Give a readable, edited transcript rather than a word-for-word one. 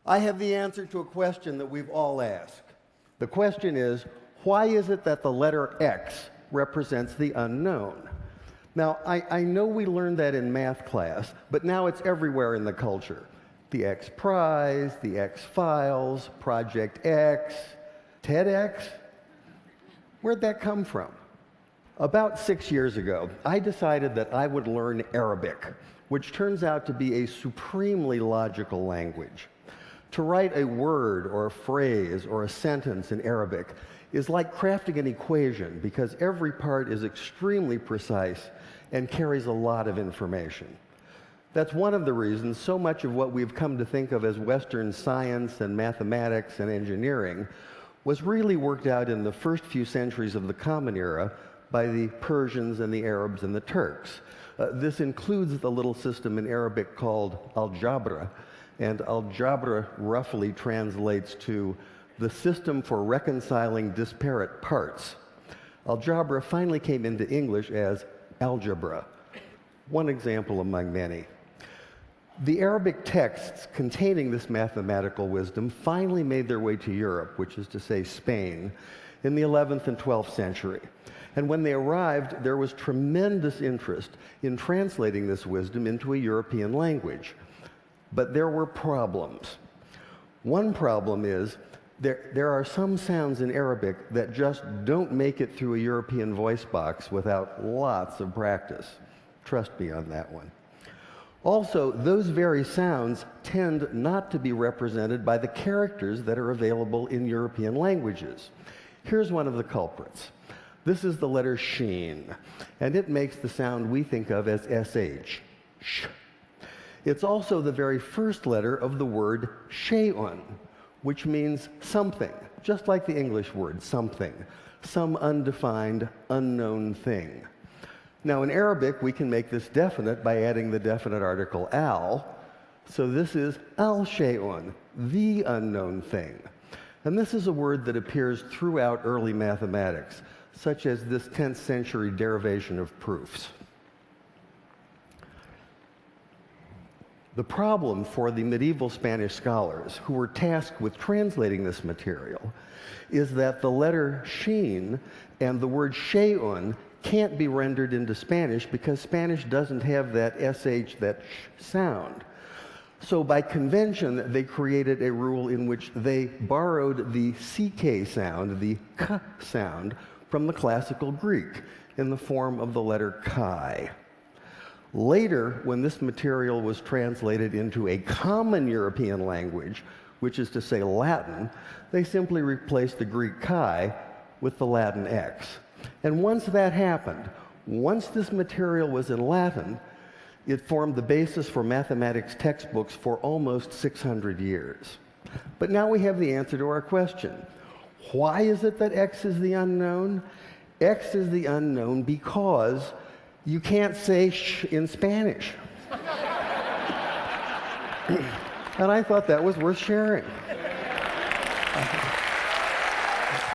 I have the answer to a question that we've all asked. The question is, why is it that the letter X represents the unknown? Now, I know we learned that in math class, but now it's everywhere in the culture. The X Prize, the X Files, Project X, TEDx. Where'd that come from? About 6 years ago, I decided that I would learn Arabic, which turns out to be a supremely logical language. To write a word or a phrase or a sentence in Arabic is like crafting an equation because every part is extremely precise and carries a lot of information. That's one of the reasons so much of what we've come to think of as Western science and mathematics and engineering was really worked out in the first few centuries of the Common Era by the Persians and the Arabs and the Turks. This includes the little system in Arabic called algebra, and algebra roughly translates to the system for reconciling disparate parts. Algebra finally came into English as algebra, one example among many. The Arabic texts containing this mathematical wisdom finally made their way to Europe, which is to say Spain, in the 11th and 12th century. And when they arrived, there was tremendous interest in translating this wisdom into a European language. But there were problems. One problem is there are some sounds in Arabic that just don't make it through a European voice box without lots of practice. Trust me on that one. Also, those very sounds tend not to be represented by the characters that are available in European languages. Here's one of the culprits. This is the letter sheen, and it makes the sound we think of as sh, sh. It's also the very first letter of the word shay'un, which means something, just like the English word something, some undefined, unknown thing. Now, in Arabic, we can make this definite by adding the definite article al. So this is al-shay'un, the unknown thing. And this is a word that appears throughout early mathematics, such as this 10th century derivation of proofs. The problem for the medieval Spanish scholars who were tasked with translating this material is that the letter sheen and the word shay'un can't be rendered into Spanish because Spanish doesn't have that sh, that sh sound. So by convention, they created a rule in which they borrowed the ck sound, the k sound, from the classical Greek in the form of the letter chi. Later, when this material was translated into a common European language, which is to say Latin, they simply replaced the Greek chi with the Latin x. And once that happened, once this material was in Latin, it formed the basis for mathematics textbooks for almost 600 years. But now we have the answer to our question. Why is it that x is the unknown? X is the unknown because you can't say sh in Spanish. And I thought that was worth sharing.